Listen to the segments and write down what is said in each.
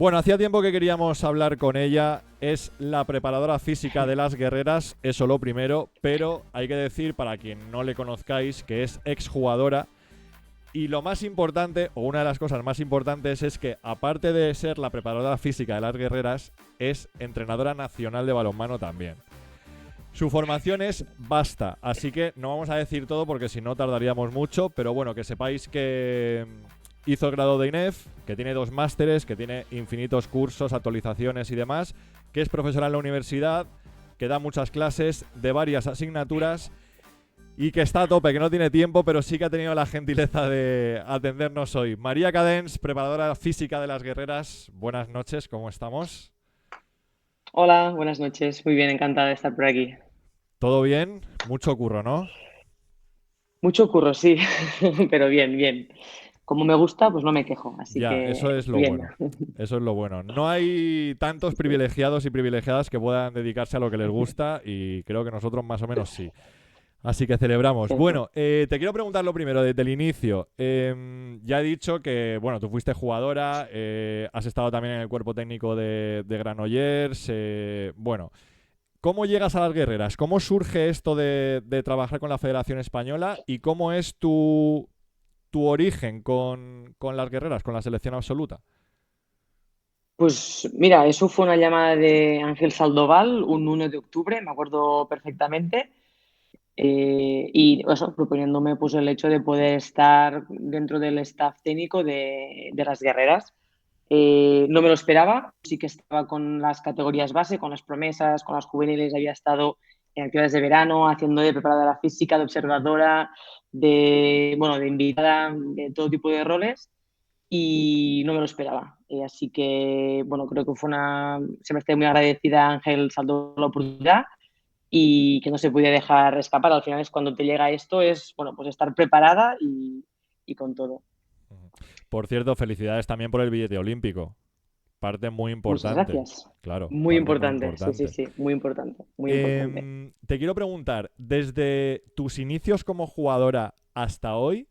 Bueno, hacía tiempo que queríamos hablar con ella. Es la preparadora física de las guerreras, eso lo primero, pero hay que decir, para quien no le conozcáis, que es exjugadora. Y lo más importante, o una de las cosas más importantes, es que aparte de ser la preparadora física de las guerreras, es entrenadora nacional de balonmano también. Su formación es vasta, así que no vamos a decir todo porque si no tardaríamos mucho, pero bueno, que sepáis que hizo el grado de INEF, que tiene 2 másteres, que tiene infinitos cursos, actualizaciones y demás, que es profesora en la universidad, que da muchas clases de varias asignaturas y que está a tope, que no tiene tiempo, pero sí que ha tenido la gentileza de atendernos hoy. María Cadens, preparadora física de las guerreras, buenas noches, ¿cómo estamos? Hola, buenas noches. Muy bien, encantada de estar por aquí. ¿Todo bien? Mucho curro, ¿no? Mucho curro, sí, pero bien, bien. Como me gusta, pues no me quejo, así Ya, eso que es lo bien. bueno. Eso es lo bueno. No hay tantos privilegiados y privilegiadas que puedan dedicarse a lo que les gusta y creo que nosotros más o menos sí. Así que celebramos. Cierto. Bueno, te quiero preguntar lo primero desde el inicio. Ya he dicho que, bueno, tú fuiste jugadora, has estado también en el cuerpo técnico de Granollers. Bueno, ¿cómo llegas a las guerreras? ¿Cómo surge esto de trabajar con la Federación Española y cómo es tu origen con las guerreras, con la selección absoluta? Pues mira, eso fue una llamada de Ángel Saldoval un 1 de octubre, me acuerdo perfectamente, y eso, proponiéndome pues el hecho de poder estar dentro del staff técnico de las guerreras. No me lo esperaba, sí que estaba con las categorías base, con las promesas, con las juveniles, había estado en actividades de verano, haciendo de preparadora física, de observadora, bueno, de invitada, de todo tipo de roles, y no me lo esperaba. Así que, bueno, creo que se me estoy muy agradecida a Ángel Saldo la oportunidad y que no se podía dejar escapar. Al final es cuando te llega esto, es, bueno, pues estar preparada y con todo. Por cierto, felicidades también por el billete olímpico. Parte muy Muchas importante. gracias. Claro, Muy parte muy importante, sí, sí, importante. sí, muy importante, muy importante. Te quiero preguntar, desde tus inicios como jugadora hasta hoy,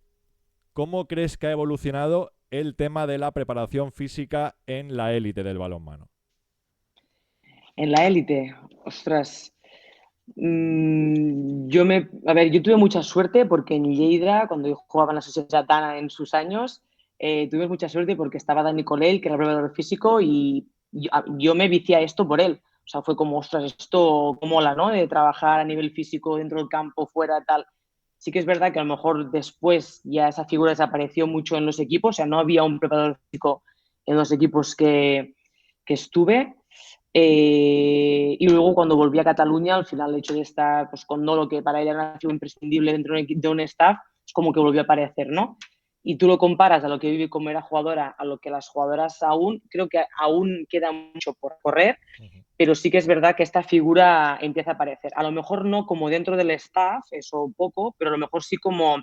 ¿cómo crees que ha evolucionado el tema de la preparación física en la élite del balonmano? En la élite, ostras, a ver, yo tuve mucha suerte porque en Lleida, cuando yo jugaba en la Sociedad Tana en sus años, tuvimos mucha suerte porque estaba Dani Colell, que era preparador físico, y yo me vicié a esto por él. O sea, fue como, ostras, esto cómo mola, ¿no? De trabajar a nivel físico dentro del campo, fuera, tal. Sí que es verdad que a lo mejor después ya esa figura desapareció mucho en los equipos, o sea, no había un preparador físico en los equipos que estuve. Y luego cuando volví a Cataluña, al final el hecho de estar pues, con Nolo, que para ella era imprescindible dentro de un staff, es como que volvió a aparecer, ¿no? Y tú lo comparas a lo que vive como era jugadora, a lo que las jugadoras aún, creo que aún queda mucho por correr, Ujú. pero sí que es verdad que esta figura empieza a aparecer. A lo mejor no como dentro del staff, eso poco, pero a lo mejor sí como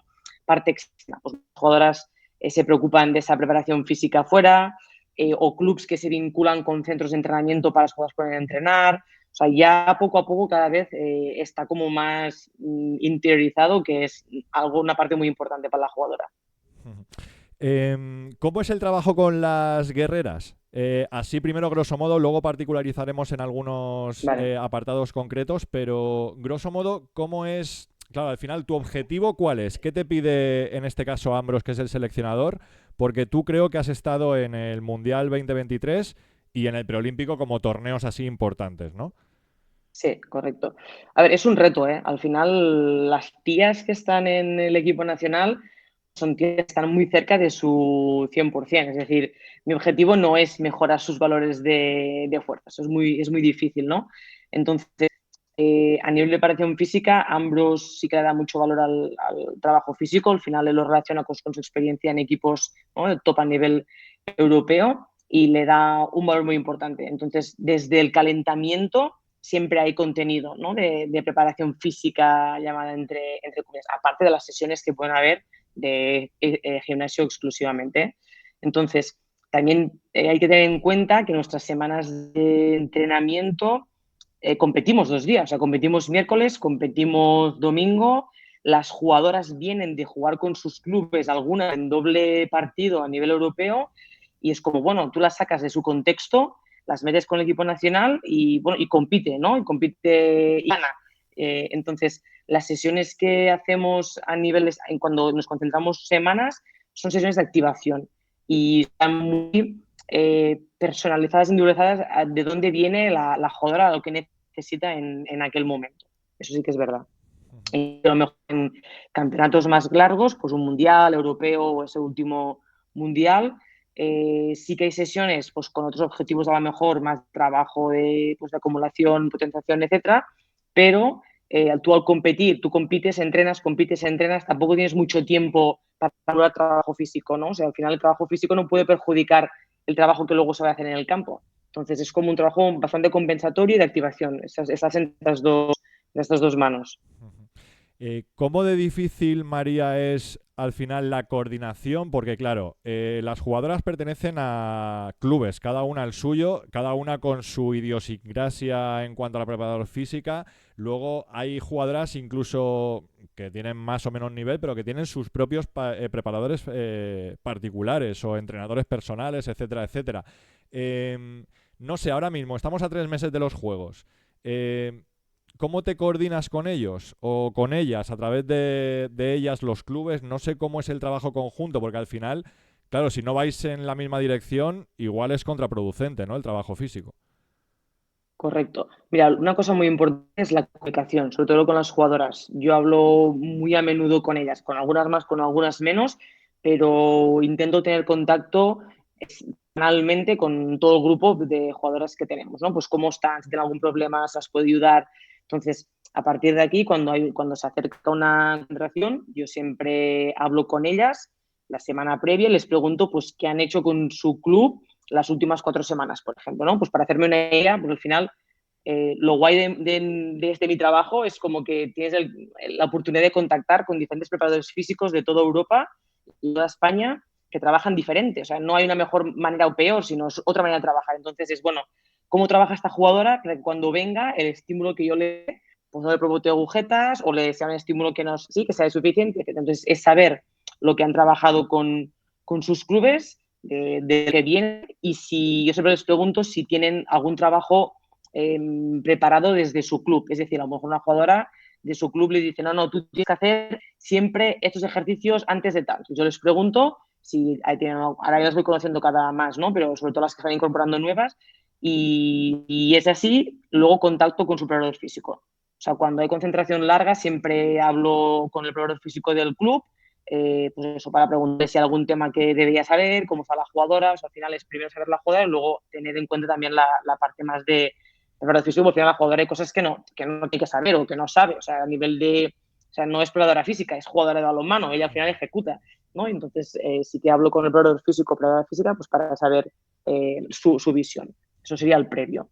parte externa. Pues las jugadoras se preocupan de esa preparación física afuera, o clubs que se vinculan con centros de entrenamiento para las jugadoras puedan entrenar. O sea, ya poco a poco cada vez está como más interiorizado, que es algo, una parte muy importante para la jugadora. ¿Cómo es el trabajo con las guerreras? Así primero grosso modo, luego particularizaremos en algunos Vale. apartados concretos, pero grosso modo, ¿cómo es? Claro, al final, ¿tu objetivo cuál es? ¿Qué te pide en este caso Ambros, que es el seleccionador? Porque tú creo que has estado en el Mundial 2023 y en el Preolímpico como torneos así importantes, ¿no? Sí, correcto. A ver, es un reto, ¿eh? Al final, las tías que están en el equipo nacional son tías que están muy cerca de su 100%. Es decir, mi objetivo no es mejorar sus valores de fuerza. Eso es muy difícil, ¿no? Entonces, a nivel de preparación física, Ambros sí que le da mucho valor al trabajo físico. Al final, él lo relaciona con su experiencia en equipos, ¿no?, de top a nivel europeo y le da un valor muy importante. Entonces, desde el calentamiento siempre hay contenido, ¿no?, de preparación física llamada entre comillas, aparte de las sesiones que pueden haber de gimnasio exclusivamente. Entonces, también hay que tener en cuenta que nuestras semanas de entrenamiento competimos 2 días, o sea, competimos miércoles, competimos domingo, las jugadoras vienen de jugar con sus clubes, algunas en doble partido a nivel europeo, y es como, bueno, tú las sacas de su contexto, las metes con el equipo nacional y, bueno, y compite, ¿no? Y compite y gana. Entonces, las sesiones que hacemos a niveles, cuando nos concentramos semanas, son sesiones de activación y están muy personalizadas, individualizadas de dónde viene la jugadora, lo que necesita en aquel momento. Eso sí que es verdad. Y a lo mejor en campeonatos más largos, pues un mundial, europeo o ese último mundial, sí que hay sesiones pues, con otros objetivos a lo mejor, más trabajo pues, de acumulación, potenciación, etcétera, pero tú al competir, tú compites, entrenas, tampoco tienes mucho tiempo para el trabajo físico, ¿no? O sea, al final el trabajo físico no puede perjudicar el trabajo que luego se va a hacer en el campo. Entonces es como un trabajo bastante compensatorio y de activación, estás en estas dos manos. ¿Cómo de difícil, María, es al final la coordinación? Porque claro, las jugadoras pertenecen a clubes, cada una al suyo, cada una con su idiosincrasia en cuanto a la preparadora física. Luego hay jugadoras incluso que tienen más o menos nivel, pero que tienen sus propios preparadores particulares o entrenadores personales, etcétera, etcétera. No sé, ahora mismo estamos a 3 meses de los Juegos. Eh, ¿Cómo te coordinas con ellos o con ellas a través de ellas los clubes? No sé cómo es el trabajo conjunto, porque al final, claro, si no vais en la misma dirección, igual es contraproducente, ¿no? El trabajo físico. Correcto. Mira, una cosa muy importante es la comunicación, sobre todo con las jugadoras. Yo hablo muy a menudo con ellas, con algunas más, con algunas menos, pero intento tener contacto semanalmente con todo el grupo de jugadoras que tenemos, ¿no? Pues cómo están, si tienen algún problema, si las puedo ayudar. Entonces, a partir de aquí, cuando se acerca una concentración, yo siempre hablo con ellas la semana previa y les pregunto pues qué han hecho con su club las últimas 4 semanas, por ejemplo, ¿no? Pues para hacerme una idea, pues al final lo guay de este mi trabajo es como que tienes la oportunidad de contactar con diferentes preparadores físicos de toda Europa y toda España que trabajan diferente. O sea, no hay una mejor manera o peor, sino es otra manera de trabajar. Entonces es, bueno, ¿cómo trabaja esta jugadora? Que cuando venga, el estímulo que yo le dé, pues no le provoque agujetas o le sea un estímulo que, sí, que sea suficiente. Entonces es saber lo que han trabajado con sus clubes, de que vienen, y si yo siempre les pregunto si tienen algún trabajo preparado desde su club. Es decir, a lo mejor una jugadora de su club le dice, no, no, tú tienes que hacer siempre estos ejercicios antes de tal. Yo les pregunto si ahora ya las voy conociendo cada más, ¿no? Pero sobre todo las que están incorporando nuevas, y es así, luego contacto con su preparador físico. O sea, cuando hay concentración larga, siempre hablo con el preparador físico del club, pues eso, para preguntar si hay algún tema que debería saber, cómo está la jugadora. O sea, al final es primero saber la jugadora y luego tener en cuenta también la parte más de preparador físico. Al final la jugadora hay cosas que no tiene que saber o que no sabe. O sea, a nivel de... O sea, no es preparadora física, es jugadora de balonmano. Ella al final ejecuta, ¿no? Entonces, sí que hablo con el preparador físico, preparadora física, pues para saber su visión. Eso sería el previo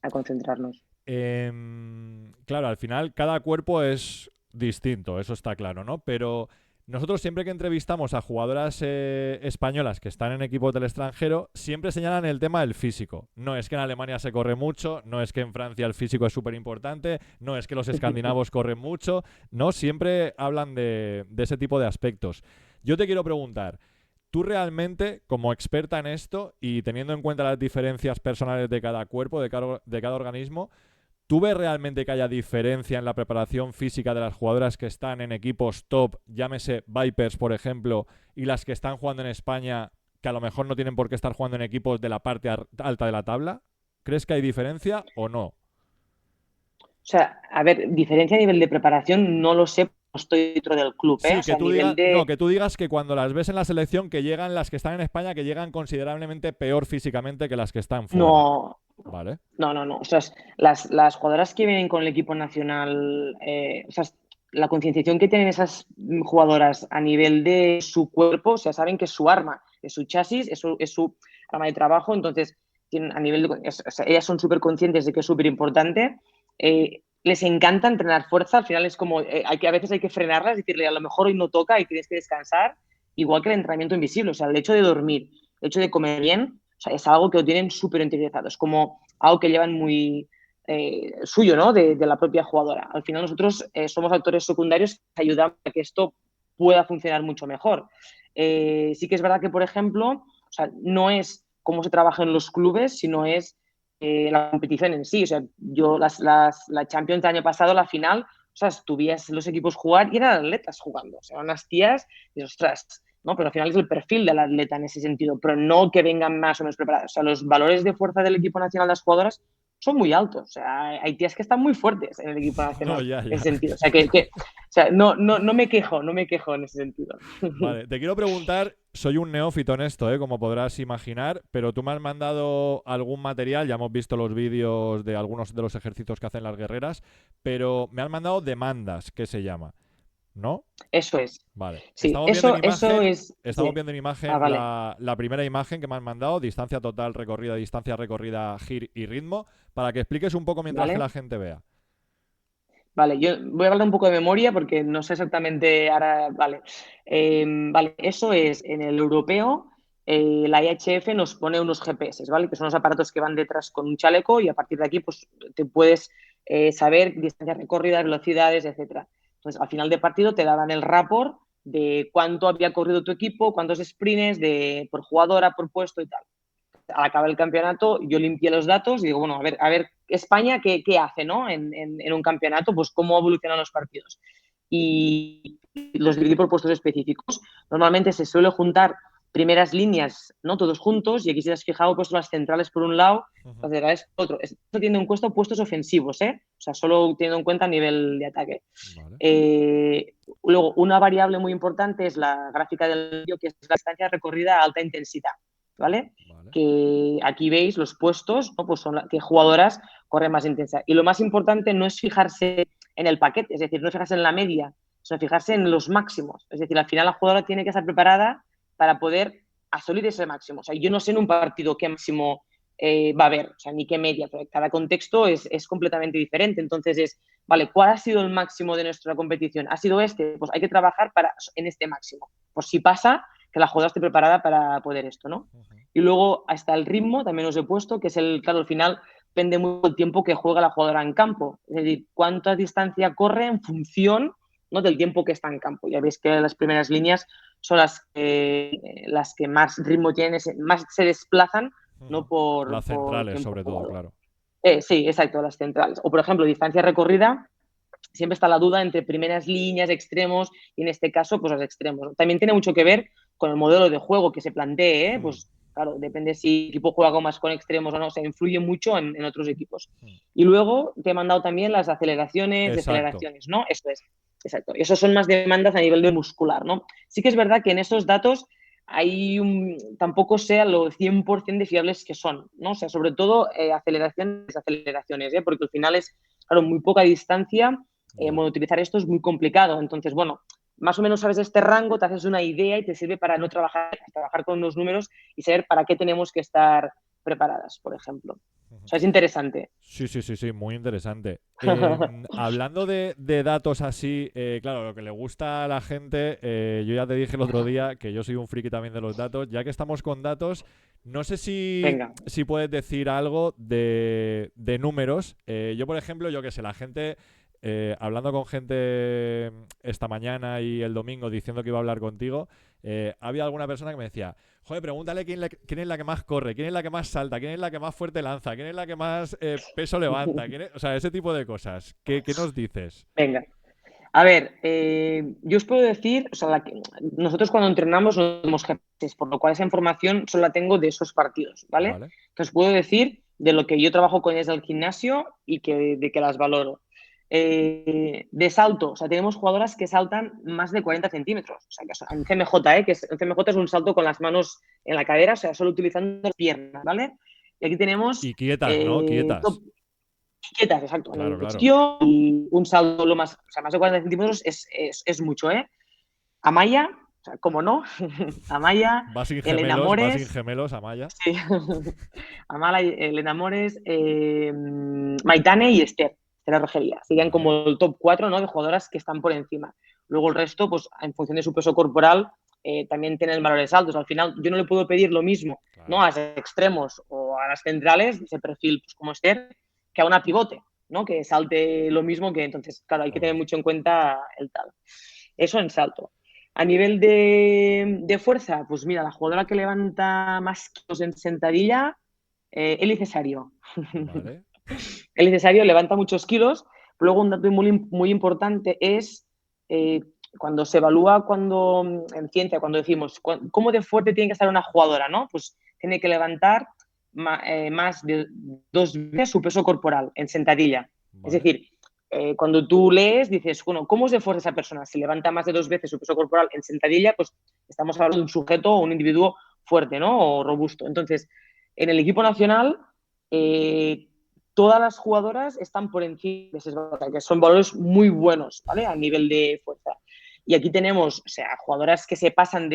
a concentrarnos. Claro, al final cada cuerpo es distinto, eso está claro, ¿no? Pero nosotros siempre que entrevistamos a jugadoras españolas que están en equipos del extranjero, siempre señalan el tema del físico. No es que en Alemania se corre mucho, no es que en Francia el físico es súper importante, no es que los escandinavos corren mucho, no, siempre hablan de ese tipo de aspectos. Yo te quiero preguntar, tú realmente, como experta en esto y teniendo en cuenta las diferencias personales de cada cuerpo, de cada organismo, ¿tú ves realmente que haya diferencia en la preparación física de las jugadoras que están en equipos top, llámese Vipers, por ejemplo, y las que están jugando en España, que a lo mejor no tienen por qué estar jugando en equipos de la parte alta de la tabla? ¿Crees que hay diferencia o no? O sea, a ver, diferencia a nivel de preparación no lo sé, no estoy dentro del club, ¿eh? Sí, O que sea, a tú nivel digas, no, de... que tú digas que cuando las ves en la selección que llegan las que están en España, que llegan considerablemente peor físicamente que las que están fuera. No, ¿Vale? no. O sea, las jugadoras que vienen con el equipo nacional, o sea, la concienciación que tienen esas jugadoras a nivel de su cuerpo, o sea, saben que es su arma, es su chasis, es su arma de trabajo. Entonces, a nivel o sea, ellas son súper conscientes de que es súper importante. Les encanta entrenar fuerza. Al final es como, a veces hay que frenarlas, decirle, a lo mejor hoy no toca y tienes que descansar, igual que el entrenamiento invisible. O sea, el hecho de dormir, el hecho de comer bien, o sea, es algo que lo tienen súper interiorizado. Es como algo que llevan muy suyo, ¿no? De la propia jugadora. Al final nosotros somos actores secundarios que ayudamos a que esto pueda funcionar mucho mejor. Sí que es verdad que, por ejemplo, o sea, no es cómo se trabaja en los clubes, sino es la competición en sí. O sea, yo la Champions del año pasado, la final, o sea, tú veías los equipos jugar y eran atletas jugando. O sea, unas tías y ostras, ¿no? Pero al final es el perfil del atleta en ese sentido, pero no que vengan más o menos preparadas. O sea, los valores de fuerza del equipo nacional de las jugadoras son muy altos. O sea, hay tías que están muy fuertes en el equipo No, nacional ya, en ya. ese sentido. O sea, o sea, no me quejo, no me quejo en ese sentido. Vale, te quiero preguntar, soy un neófito en esto, como podrás imaginar, pero tú me has mandado algún material, ya hemos visto los vídeos de algunos de los ejercicios que hacen las guerreras, pero me has mandado demandas, que se llama, ¿no? Eso es. Vale. Sí, eso es. Estamos Sí. viendo en Ah, imagen vale. la primera imagen que me has mandado, distancia total recorrida, distancia recorrida, gir y ritmo, para que expliques un poco mientras que Vale. la gente vea. Vale, yo voy a hablar un poco de memoria porque no sé exactamente ahora. Vale. Vale, eso es en el europeo. La IHF nos pone unos GPS, ¿vale? Que son los aparatos que van detrás con un chaleco y a partir de aquí pues, te puedes saber distancias recorridas, velocidades, etcétera. Entonces, al final del partido te daban el rapport de cuánto había corrido tu equipo, cuántos sprints por jugadora, por puesto y tal. Al acabar el campeonato, yo limpié los datos y digo, bueno, a ver España, ¿qué hace, ¿no? En un campeonato, pues cómo evolucionan los partidos. Y los dividí por puestos específicos. Normalmente se suele juntar primeras líneas, ¿no? Todos juntos, y aquí si te has fijado, pues las centrales por un lado, las laterales por otro. Esto teniendo en cuenta puestos ofensivos, ¿eh? O sea, solo teniendo en cuenta nivel de ataque. Vale, Luego, una variable muy importante es la gráfica del vídeo, que es la distancia recorrida a alta intensidad, ¿vale? vale. Que aquí veis los puestos, ¿no? Pues son que jugadoras corren más intensa. Y lo más importante no es fijarse en el paquete, es decir, no es fijarse en la media, sino fijarse en los máximos. Es decir, al final la jugadora tiene que estar preparada para poder asumir ese máximo. O sea, yo no sé en un partido qué máximo va a haber, o sea, ni qué media, pero cada contexto es completamente diferente. Entonces es, vale, ¿cuál ha sido el máximo de nuestra competición? ¿Ha sido este? Pues hay que trabajar en este máximo. Por si pasa, que la jugadora esté preparada para poder esto, ¿no? Y luego hasta el ritmo, también os he puesto, que es claro, al final depende mucho del tiempo que juega la jugadora en campo. Es decir, cuánta distancia corre en función, ¿no? Del tiempo que está en campo. Ya veis que las primeras líneas son las que más ritmo tienen, más se desplazan, no Las por centrales, tiempo sobre todo, jugado. claro. Sí, exacto, las centrales. O, por ejemplo, distancia recorrida, siempre está la duda entre primeras líneas, extremos, y en este caso, pues los extremos. También tiene mucho que ver con el modelo de juego que se plantee, ¿eh? Pues claro, depende si el equipo juega más con extremos o no, o sea, influye mucho en otros equipos. Y luego te he mandado también las aceleraciones, Exacto. deceleraciones, ¿no? Esto es, exacto. Esos son más demandas a nivel de muscular, ¿no? Sí que es verdad que en esos datos tampoco sea lo 100% de fiables que son, ¿no? O sea, sobre todo aceleraciones, ¿eh? Porque al final es, claro, muy poca distancia. Ya. Bueno, utilizar esto es muy complicado. Entonces, bueno, más o menos sabes este rango, te haces una idea y te sirve para no trabajar con unos números y saber para qué tenemos que estar preparadas, por ejemplo. O sea, es interesante. Sí, sí, sí, sí, muy interesante. Hablando de datos así, claro, lo que le gusta a la gente, yo ya te dije el otro día que yo soy un friki también de los datos. Ya que estamos con datos, no sé Venga. si puedes decir algo de números. Yo, por ejemplo, yo qué sé, la gente, hablando con gente esta mañana y el domingo diciendo que iba a hablar contigo, había alguna persona que me decía, joder, pregúntale quién es la que más corre, quién es la que más salta, quién es la que más fuerte lanza, quién es la que más peso levanta, o sea, ese tipo de cosas. ¿Qué nos dices? Venga. A ver, yo os puedo decir, o sea, nosotros cuando entrenamos no tenemos GPS, por lo cual esa información solo la tengo de esos partidos, ¿vale? Vale. Entonces puedo decir de lo que yo trabajo con ellas del gimnasio y de que las valoro. De salto, o sea, tenemos jugadoras que saltan más de 40 centímetros, o sea, que en CMJ, el CMJ es un salto con las manos en la cadera, o sea, solo utilizando las piernas, ¿vale? Y aquí tenemos Y quietas, ¿no? top Quietas. quietas, exacto, en Claro, el claro. pecho y un salto o sea, más de 40 centímetros es mucho, ¿eh? Amaya, o sea, ¿cómo no? Amaya, Elena Va sin Mores, gemelos, Amaya. sí. Amaya, Elena Mores, Maitane y Esther Rogería. Serían Vale. como el top 4, ¿no? De jugadoras que están por encima. Luego el resto, pues en función de su peso corporal, también tienen valores altos. Al final, yo no le puedo pedir lo mismo, ¿no? Claro. A los extremos o a las centrales, ese perfil, pues como Esther, que a una pivote, ¿no? Que salte lo mismo que entonces, claro, hay que tener Obvio. mucho en cuenta el tal. Eso en salto. A nivel de fuerza, pues mira, la jugadora que levanta más kilos en sentadilla, Eli Cesario. Vale. Eli Cesario levanta muchos kilos. Luego un dato muy importante es cuando se evalúa en ciencia, cuando decimos cómo de fuerte tiene que estar una jugadora, ¿no? Pues tiene que levantar más de 2 veces su peso corporal en sentadilla. Es Vale. decir, cuando tú lees, dices, bueno, ¿cómo es de fuerte esa persona? Si levanta más de 2 veces su peso corporal en sentadilla, pues estamos hablando de un sujeto o un individuo fuerte, ¿no? O robusto. Entonces, en el equipo nacional, eh, todas las jugadoras están por encima de esos valores, que son valores muy buenos, ¿vale? A nivel de fuerza. Y aquí tenemos, o sea, jugadoras que se pasan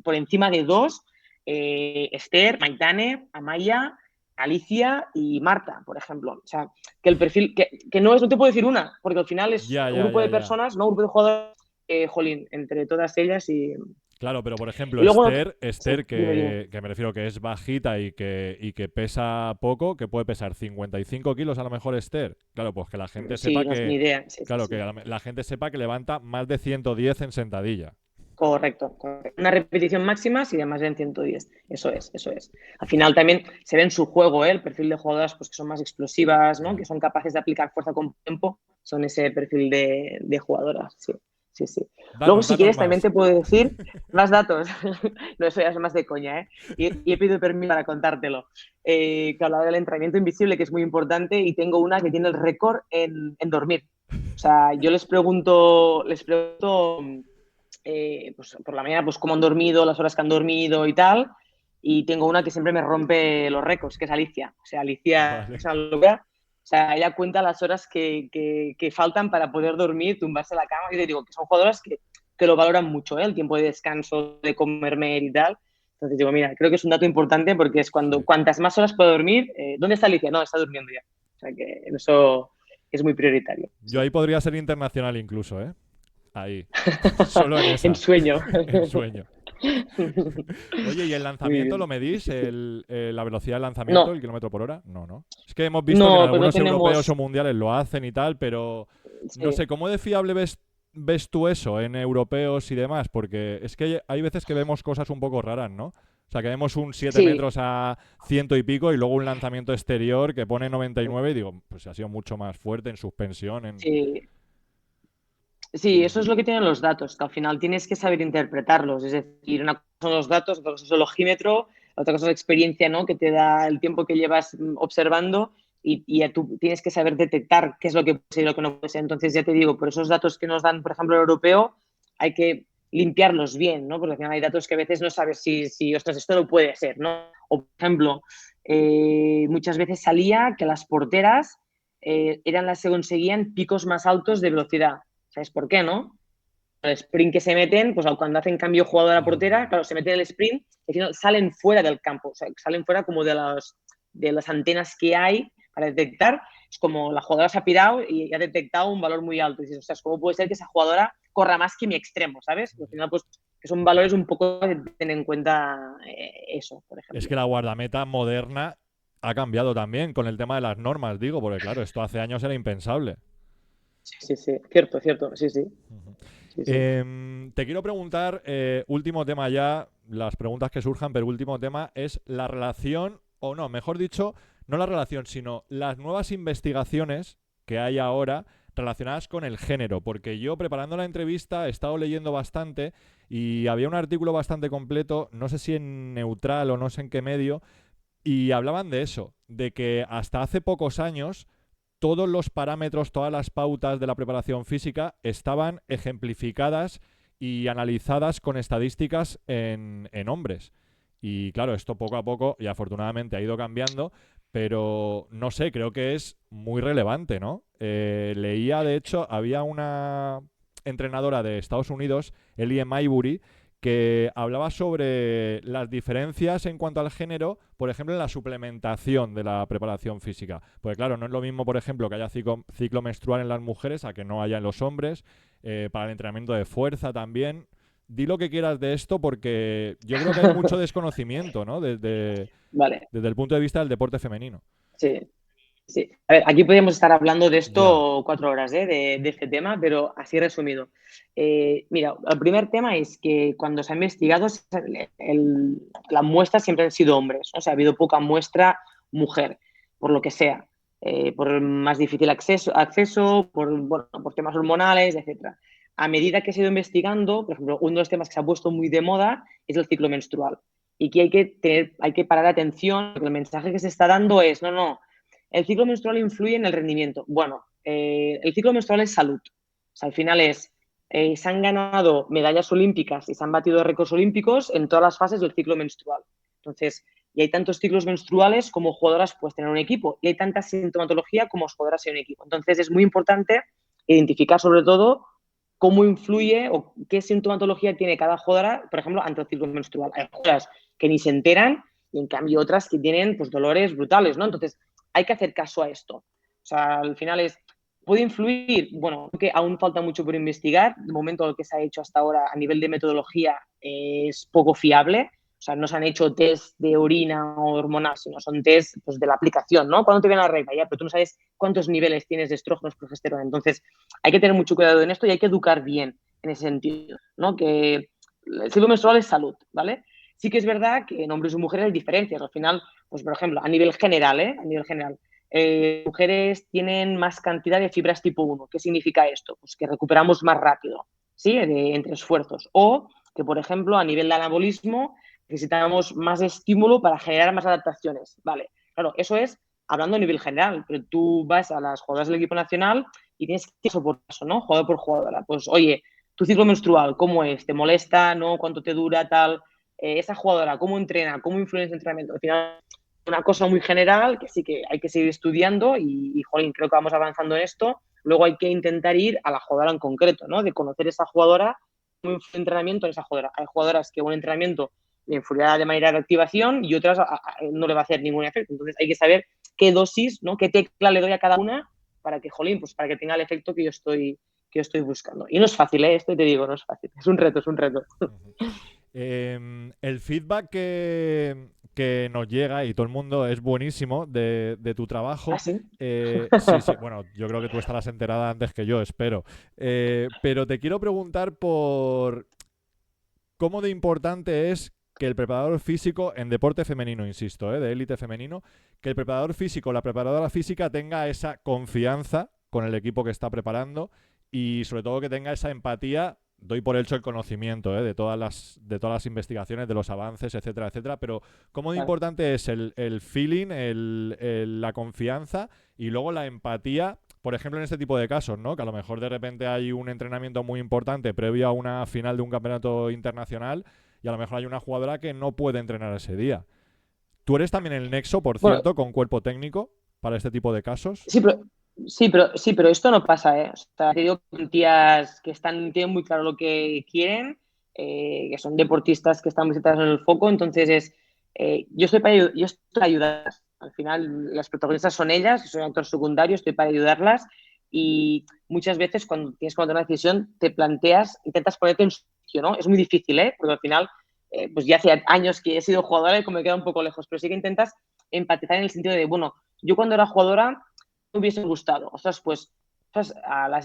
por encima de 2, Esther, Maitane, Amaya, Alicia y Marta, por ejemplo. O sea, que el perfil, que no te puedo decir una, porque al final es Ya, un ya, grupo ya, de ya. personas, ¿no? Un grupo de jugadores, jolín, entre todas ellas Claro, pero por y ejemplo, luego, sí, Esther dime, dime. que me refiero que es bajita y que pesa poco, que puede pesar 55 kilos a lo mejor Esther. Claro, pues que la gente Sí, sepa no es ni idea, sí, sí, claro, sí. que la gente sepa que levanta más de 110 en sentadilla. Correcto, correcto. Una repetición máxima y además en 110. Eso es, eso es. Al final también se ve en su juego, ¿eh? El perfil de jugadoras pues, que son más explosivas, ¿no? Ya. Que son capaces de aplicar fuerza con tiempo, son ese perfil de jugadoras. Sí, sí, sí. Luego, si Danos quieres, también más. te puedo decir más datos. No, eso ya es más de coña, ¿eh? Y he pedido permiso para contártelo. Que hablaba del entrenamiento invisible, que es muy importante, y tengo una que tiene el récord en dormir. O sea, yo les pregunto pues, por la mañana, pues cómo han dormido, las horas que han dormido y tal. Y tengo una que siempre me rompe los récords, que es Alicia. O sea, Alicia Vale. es una locura. O sea, ella cuenta las horas que faltan para poder dormir, tumbarse a la cama. Y te digo que son jugadoras que lo valoran mucho, ¿eh? El tiempo de descanso, de comer y tal. Entonces digo, mira, creo que es un dato importante porque es Sí. cuantas más horas puedo dormir, ¿dónde está Alicia? No, está durmiendo ya. O sea que eso es muy prioritario. Yo Sí. ahí podría ser internacional incluso, ¿eh? Ahí. Solo en En esa. sueño. En sueño. Oye, ¿y el Muy lanzamiento lo bien. medís? Sí, sí. La velocidad de lanzamiento, el No, kilómetro por hora? No, no. Es que hemos visto que en no, pues no algunos europeos tenemos. o mundiales lo hacen y tal, pero no Sí, sé, ¿cómo de fiable ves tú eso en europeos y demás? Porque es que hay veces que vemos cosas un poco raras, ¿no? O sea, que vemos un 7 sí, metros a ciento y pico y luego un lanzamiento exterior que pone 99 y digo, pues ha sido mucho más fuerte en suspensión. sí. Sí, eso es lo que tienen los datos, que al final tienes que saber interpretarlos. Es decir, una cosa son los datos, otra cosa es el ojímetro, otra cosa es la experiencia, ¿no? Que te da el tiempo que llevas observando y ya tú tienes que saber detectar qué es lo que puede ser y lo que no puede ser. Entonces, ya te digo, por esos datos que nos dan, por ejemplo, el europeo, hay que limpiarlos bien, ¿no? Porque al final hay datos que a veces no sabes si ostras, esto no puede ser, ¿no? O, por ejemplo, muchas veces salía que las porteras eran las que conseguían picos más altos de velocidad. ¿Sabes por qué, no? El sprint que se meten, pues cuando hacen cambio jugadora portera, Mm, claro, se meten en el sprint y salen fuera del campo, o sea, salen fuera como de las antenas que hay para detectar. Es como la jugadora se ha pirado y ha detectado un valor muy alto. Y dices, o sea, ¿cómo puede ser que esa jugadora corra más que mi extremo, ¿sabes? Y al final, pues, que son valores un poco de tener en cuenta eso, por Es ejemplo. que la guardameta moderna ha cambiado también con el tema de las normas, digo, porque claro, esto hace años era impensable. Sí, sí, sí, cierto, cierto, sí, sí, Ujú. sí, sí. Te quiero preguntar, último tema ya, las preguntas que surjan, pero último tema es la relación, o no, mejor dicho, no la relación, sino las nuevas investigaciones que hay ahora relacionadas con el género, porque yo preparando la entrevista he estado leyendo bastante y había un artículo bastante completo, no sé si en Neutral o no sé en qué medio, y hablaban de eso, de que hasta hace pocos años todos los parámetros, todas las pautas de la preparación física estaban ejemplificadas y analizadas con estadísticas en hombres. Y claro, esto poco a poco y afortunadamente ha ido cambiando, pero no sé, creo que es muy relevante, ¿no? Leía, de hecho, había una entrenadora de Estados Unidos, Ellie Maybury, que hablaba sobre las diferencias en cuanto al género, por ejemplo, en la suplementación de la preparación física. Porque claro, no es lo mismo, por ejemplo, que haya ciclo menstrual en las mujeres a que no haya en los hombres, para el entrenamiento de fuerza también. Di lo que quieras de esto porque yo creo que hay mucho desconocimiento, ¿no? Desde Vale, el punto de vista del deporte femenino. sí. Sí. A ver, aquí podríamos estar hablando de Ya. esto 4 horas, de este tema, pero así resumido. Mira, el primer tema es que cuando se ha investigado, la muestra siempre han sido hombres, ¿no? O sea, ha habido poca muestra mujer, por lo que sea, por el más difícil acceso por temas hormonales, etcétera. A medida que se ha ido investigando, por ejemplo, uno de los temas que se ha puesto muy de moda es el ciclo menstrual. Y aquí hay que parar atención, porque el mensaje que se está dando es, no, no, el ciclo menstrual influye en el rendimiento. Bueno, el ciclo menstrual es salud. O sea, al final se han ganado medallas olímpicas y se han batido récords olímpicos en todas las fases del ciclo menstrual. Entonces, y hay tantos ciclos menstruales como jugadoras puedes tener un equipo y hay tanta sintomatología como jugadoras en un equipo. Entonces, es muy importante identificar sobre todo cómo influye o qué sintomatología tiene cada jugadora, por ejemplo, ante el ciclo menstrual. Hay jugadoras que ni se enteran y en cambio otras que tienen pues dolores brutales, ¿no? Entonces, hay que hacer caso a esto. O sea, al final ¿puede influir? Bueno, creo que aún falta mucho por investigar. De momento, lo que se ha hecho hasta ahora a nivel de metodología es poco fiable. O sea, no se han hecho test de orina o hormonal, sino son test pues, de la aplicación, ¿no? ¿Cuándo te viene la regla? Ya, pero tú no sabes cuántos niveles tienes de estrógenos, progesterona. Entonces, hay que tener mucho cuidado en esto y hay que educar bien en ese sentido, ¿no? Que el ciclo menstrual es salud, ¿vale? Sí que es verdad que en hombres y mujeres hay diferencias. Al final, pues por ejemplo, a nivel general, A nivel general, mujeres tienen más cantidad de fibras tipo 1. ¿Qué significa esto? Pues que recuperamos más rápido, ¿sí? Entre esfuerzos. O que, por ejemplo, a nivel de anabolismo necesitamos más estímulo para generar más adaptaciones. Vale, claro, eso es hablando a nivel general, pero tú vas a las jugadoras del equipo nacional y tienes que soportar eso, ¿no? Jugador por jugadora. Pues, oye, tu ciclo menstrual, ¿cómo es? ¿Te molesta? ¿No? ¿Cuánto te dura? Tal. Esa jugadora, ¿cómo entrena? ¿Cómo influye en ese entrenamiento? Al final, una cosa muy general que sí que hay que seguir estudiando y jolín, creo que vamos avanzando en esto. Luego hay que intentar ir a la jugadora en concreto, ¿no? De conocer esa jugadora, cómo influye el entrenamiento en esa jugadora. Hay jugadoras que un entrenamiento le influirá de manera de activación y otras no le va a hacer ningún efecto. Entonces hay que saber qué dosis, ¿no? Qué tecla le doy a cada una para que, jolín, pues para que tenga el efecto que yo estoy buscando. Y no es fácil, ¿eh? Esto te digo, no es fácil. Es un reto, es un reto. Ujú. El feedback que nos llega y todo el mundo es buenísimo de tu trabajo. ¿Así? Sí, sí, bueno, yo creo que tú estarás enterada antes que yo, espero. Pero te quiero preguntar por cómo de importante es que el preparador físico, en deporte femenino, insisto, de élite femenino, que el preparador físico, la preparadora física tenga esa confianza con el equipo que está preparando y sobre todo que tenga esa empatía. Doy por hecho el conocimiento de todas las investigaciones, de los avances, etcétera, etcétera, pero cómo de Claro. importante es el feeling, la confianza y luego la empatía, por ejemplo, en este tipo de casos, ¿no? Que a lo mejor de repente hay un entrenamiento muy importante previo a una final de un campeonato internacional y a lo mejor hay una jugadora que no puede entrenar ese día. ¿Tú eres también el nexo, por Bueno, cierto, con cuerpo técnico para este tipo de casos? sí, pero esto no pasa, ¿eh? O sea, te digo con tías que tienen muy claro lo que quieren, que son deportistas que están muy centrados en el foco, entonces yo estoy para ayudarlas. Al final, las protagonistas son ellas, yo soy un actor secundario, estoy para ayudarlas y muchas veces cuando tienes que tomar una decisión te planteas, intentas ponerte en su sitio, ¿no? Es muy difícil, ¿eh? Porque al final, pues ya hace años que he sido jugadora y como me queda un poco lejos, pero sí que intentas empatizar en el sentido de, bueno, yo cuando era jugadora me hubiese gustado. Ostras, pues ostras,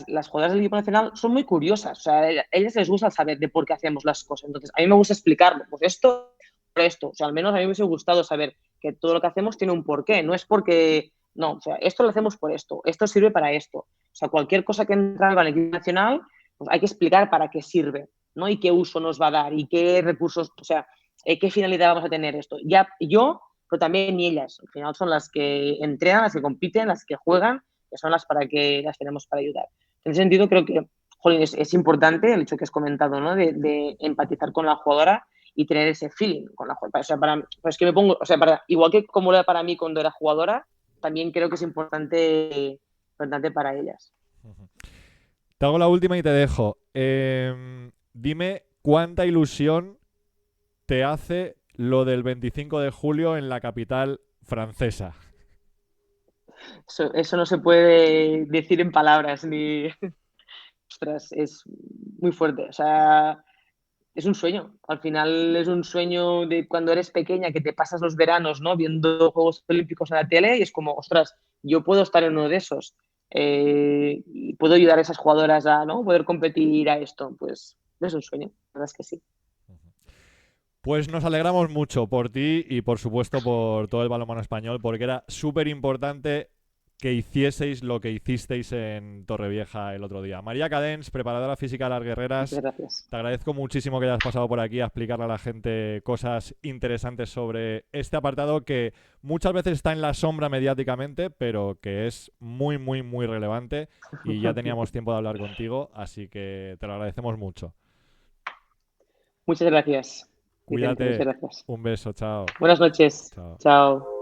las jugadoras del equipo nacional son muy curiosas. O sea, a ellas les gusta saber de por qué hacemos las cosas. Entonces, a mí me gusta explicarlo. Pues esto, por esto. O sea, al menos a mí me hubiese gustado saber que todo lo que hacemos tiene un porqué. No es porque, no, o sea, esto lo hacemos por esto. Esto sirve para esto. O sea, cualquier cosa que entra en el equipo nacional, pues hay que explicar para qué sirve, ¿no? Y qué uso nos va a dar y qué recursos, o sea, qué finalidad vamos a tener esto. Ya yo pero también ellas. Al final son las que entrenan, las que compiten, las que juegan, que son las tenemos para ayudar. En ese sentido, creo que jolín, es importante el hecho que has comentado, ¿no? De empatizar con la jugadora y tener ese feeling con la jugadora. O sea, pues que me pongo, o sea, igual que como era para mí cuando era jugadora, también creo que es importante para ellas. Te hago la última y te dejo. Dime cuánta ilusión te hace lo del 25 de julio en la capital francesa. Eso no se puede decir en palabras, ni... Ostras, es muy fuerte. O sea, es un sueño. Al final es un sueño de cuando eres pequeña que te pasas los veranos, ¿no? Viendo Juegos Olímpicos en la tele y es como, ostras, yo puedo estar en uno de esos y puedo ayudar a esas jugadoras a, ¿no?, poder competir a esto, pues es un sueño, la verdad es que sí. Pues nos alegramos mucho por ti y por supuesto por todo el balonmano español, porque era súper importante que hicieseis lo que hicisteis en Torrevieja el otro día. María Cadens, preparadora física de las Muchas guerreras, gracias. te agradezco muchísimo que hayas pasado por aquí a explicarle a la gente cosas interesantes sobre este apartado que muchas veces está en la sombra mediáticamente, pero que es muy, muy, muy relevante y ya teníamos tiempo de hablar contigo, así que te lo agradecemos mucho. Muchas gracias, Vicente, muchas Cuídate, gracias. un beso, chao. Buenas noches. Chao. Chao.